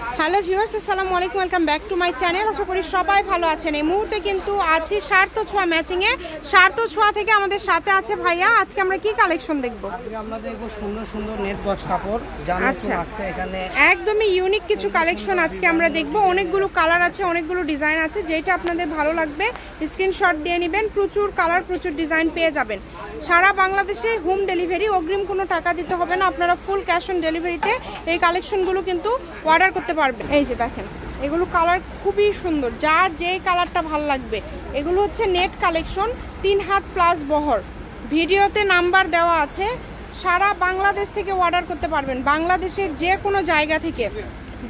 Hello viewers, আসসালামু আলাইকুম, welcome back to my channel. আশা করি সবাই ভালো আছেন। এই মুহূর্তে কিন্তু আছি সার্থ ছোঁয়া ম্যাচিংয়ে। সার্থ ছোঁয়া থেকে আমাদের সাথে আছে ভাইয়া। আজকে আমরা কি কালেকশন দেখবো? আজকে আমরা দেখবো সুন্দর সুন্দর নেট বক্স কাপড়। আচ্ছা, একদমই ইউনিক কিছু কালেকশন আজকে আমরা দেখবো। অনেকগুলো কালার আছে, অনেকগুলো ডিজাইন আছে। যেটা আপনাদের ভালো লাগবে স্ক্রিনশট দিয়ে নেবেন। প্রচুর কালার, প্রচুর ডিজাইন পেয়ে যাবেন। সারা বাংলাদেশে হোম ডেলিভারি, অগ্রিম কোনো টাকা দিতে হবে না। আপনারা ফুল ক্যাশ অন ডেলিভারিতে এই কালেকশনগুলো কিন্তু অর্ডার করতে পারবেন। এই যে দেখেন, এগুলো কালার খুবই সুন্দর, যার যে কালারটা ভালো লাগবে। এগুলো হচ্ছে নেট কালেকশন, 3 হাত প্লাস বহর। ভিডিওতে নাম্বার দেওয়া আছে। সারা বাংলাদেশ থেকে অর্ডার করতে পারবেন, বাংলাদেশের যে কোনো জায়গা থেকে।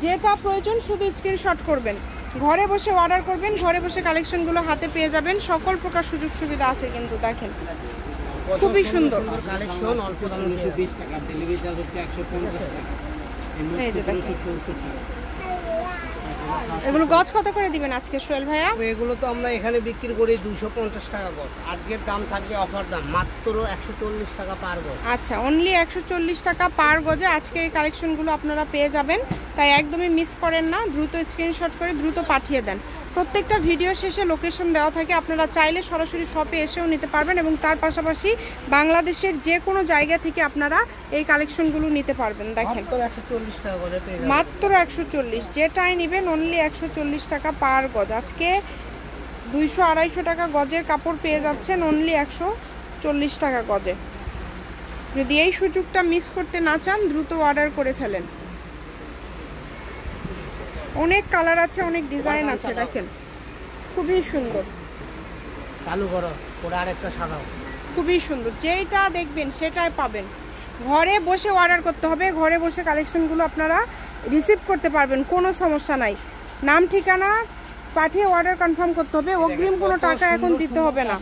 যেটা প্রয়োজন শুধু স্ক্রিনশট করবেন, ঘরে বসে অর্ডার করবেন, ঘরে বসে কালেকশনগুলো হাতে পেয়ে যাবেন। সকল প্রকার সুযোগ সুবিধা আছে কিন্তু। দেখেন খুবই সুন্দর কালেকশন, অল্প দামে 20 টাকা, ডেলিভারি চার্জ হচ্ছে 150 টাকা। এই যে দেখেন, এগুলো গজ কত করে দিবেন আজকে সোহেল ভাইয়া? এগুলো তো আমরা এখানে বিক্রি করি 250 টাকা গজ। আজকের দাম থাকবে অফার দাম মাত্র 140 টাকা পার গজ। আচ্ছা, অনলি 140 টাকা পার গজে আজকে এই কালেকশনগুলো আপনারা পেয়ে যাবেন। তাই একদমই মিস করেন না, দ্রুত স্ক্রিনশট করে দ্রুত পাঠিয়ে দেন। প্রত্যেকটা ভিডিও শেষে লোকেশন দেওয়া থাকে, আপনারা চাইলে সরাসরি শপে এসেও নিতে পারবেন এবং তার পাশাপাশি বাংলাদেশের যে কোনো জায়গা থেকে আপনারা এই কালেকশনগুলো নিতে পারবেন। দেখেন মাত্র 140, যেটাই নেবেন অনলি 140 টাকা পার গজ। আজকে 200-250 টাকা গজের কাপড় পেয়ে যাচ্ছেন অনলি 140 টাকা গজে। যদি এই সুযোগটা মিস করতে না চান, দ্রুত অর্ডার করে ফেলেন। অনেক কালার আছে, অনেক ডিজাইন আছে। দেখেন খুবই সুন্দর, চালু করো ওরা আরেকটা সাদাও, খুবই সুন্দর। যেটা দেখবেন সেটাই পাবেন। ঘরে বসে অর্ডার করতে হবে, ঘরে বসে কালেকশনগুলো আপনারা রিসিভ করতে পারবেন, কোনো সমস্যা নাই। নাম ঠিকানা পাঠিয়ে অর্ডার কনফার্ম করতে হবে, অগ্রিম কোনো টাকা এখন দিতে হবে না।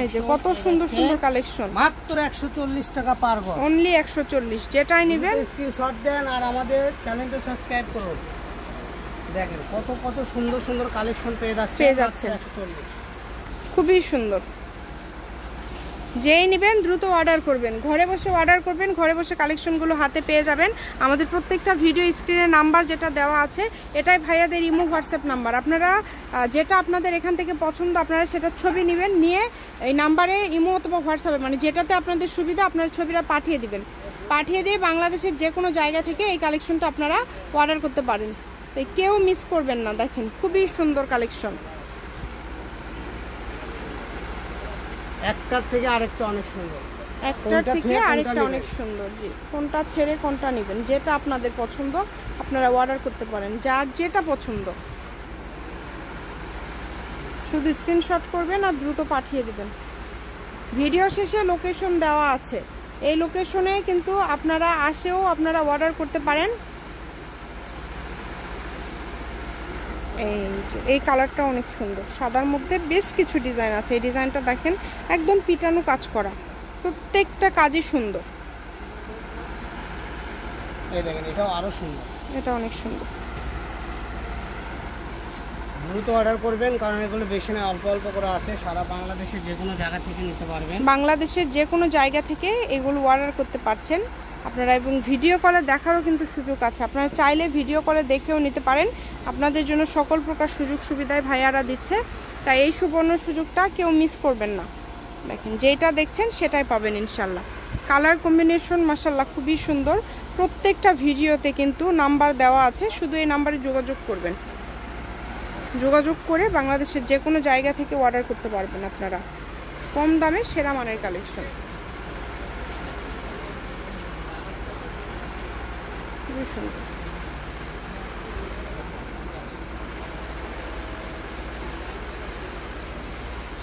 এই যে কত সুন্দর সুন্দর কালেকশন, মাত্র 140 টাকা পার গজ, অনলি 140। যেটাই নেবেন স্ক্রিনশট দেন আর আমাদের চ্যানেলটা সাবস্ক্রাইব করুন। দেখেন কত কত সুন্দর সুন্দর কালেকশন পেয়ে যাচ্ছেন। খুবই সুন্দর। যেই নেবেন দ্রুত অর্ডার করবেন, ঘরে বসে অর্ডার করবেন, ঘরে বসে কালেকশনগুলো হাতে পেয়ে যাবেন। আমাদের প্রত্যেকটা ভিডিও স্ক্রিনে নাম্বার যেটা দেওয়া আছে, এটাই ভাইয়াদের ইমো হোয়াটসঅ্যাপ নাম্বার। আপনারা যেটা আপনাদের এখান থেকে পছন্দ, আপনারা সেটা ছবি নেবেন, নিয়ে এই নাম্বারে ইমো অথবা হোয়াটসঅ্যাপে, মানে যেটাতে আপনাদের সুবিধা, আপনার ছবিটা পাঠিয়ে দিবেন। পাঠিয়ে দিয়ে বাংলাদেশের যে কোনো জায়গা থেকে এই কালেকশনটা আপনারা অর্ডার করতে পারেন। তাই কেউ মিস করবেন না। দেখেন খুবই সুন্দর কালেকশন, একটার থেকে আরেকটা অনেক সুন্দর, একটার থেকে আরেকটা অনেক সুন্দর। জি, কোনটা ছেড়ে কোনটা নেবেন, যেটা আপনাদের পছন্দ আপনারা অর্ডার করতে পারেন, যার যেটা পছন্দ। শুধু স্ক্রিনশট করবেন আর দ্রুত পাঠিয়ে দিবেন। ভিডিও শেষে লোকেশন দেওয়া আছে, এই লোকেশনে কিন্তু আপনারা আসেও আপনারা অর্ডার করতে পারেন। এই কালারটা অনেক সুন্দর, সাদার মধ্যে বেশ কিছু ডিজাইন আছে। এই ডিজাইনটা দেখেন, একদম পিটানো কাজ করা, প্রত্যেকটা কাজই সুন্দর। এই দেখেন এটাও আরো সুন্দর, এটা অনেক সুন্দর। দ্রুত অর্ডার করবেন, কারণ এগুলো বেশি না, অল্প অল্প করে আছে। সারা বাংলাদেশের যে কোনো জায়গা থেকে নিতে পারবেন, বাংলাদেশের যে কোনো জায়গা থেকে এগুলো অর্ডার করতে পারছেন আপনারা। এবং ভিডিও কলে দেখারও কিন্তু সুযোগ আছে, আপনারা চাইলে ভিডিও কলে দেখেও নিতে পারেন। আপনাদের জন্য সকল প্রকার সুযোগ সুবিধায় ভাইয়ারা দিচ্ছে, তাই এই সুবর্ণ সুযোগটা কেউ মিস করবেন না। দেখেন যেটা দেখছেন সেটাই পাবেন ইনশাল্লাহ। কালার কম্বিনেশন মাশাল্লাহ খুবই সুন্দর। প্রত্যেকটা ভিডিওতে কিন্তু নাম্বার দেওয়া আছে, শুধু এই নাম্বারে যোগাযোগ করবেন। যোগাযোগ করে বাংলাদেশের যে কোনো জায়গা থেকে অর্ডার করতে পারবেন আপনারা, কম দামে সেরা মানের কালেকশন। খুবই সুন্দর।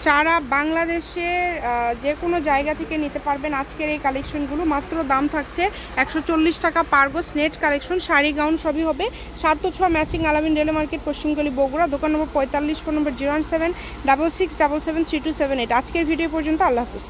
সারা বাংলাদেশের যে কোনো জায়গা থেকে নিতে পারবেন আজকের এই কালেকশনগুলো। মাত্র দাম থাকছে 140 টাকা পার গজ। নেট কালেকশন, শাড়ি গাউন সবই হবে। সার্থ ছোঁয়া ম্যাচিং, আলামিন রেলওয়ে মার্কেট, পশ্চিমগলি, বগুড়া। দোকান নম্বর 45, ফোন নম্বর 01766773278। আজকের ভিডিও পর্যন্ত, আল্লাহ হাফিজ।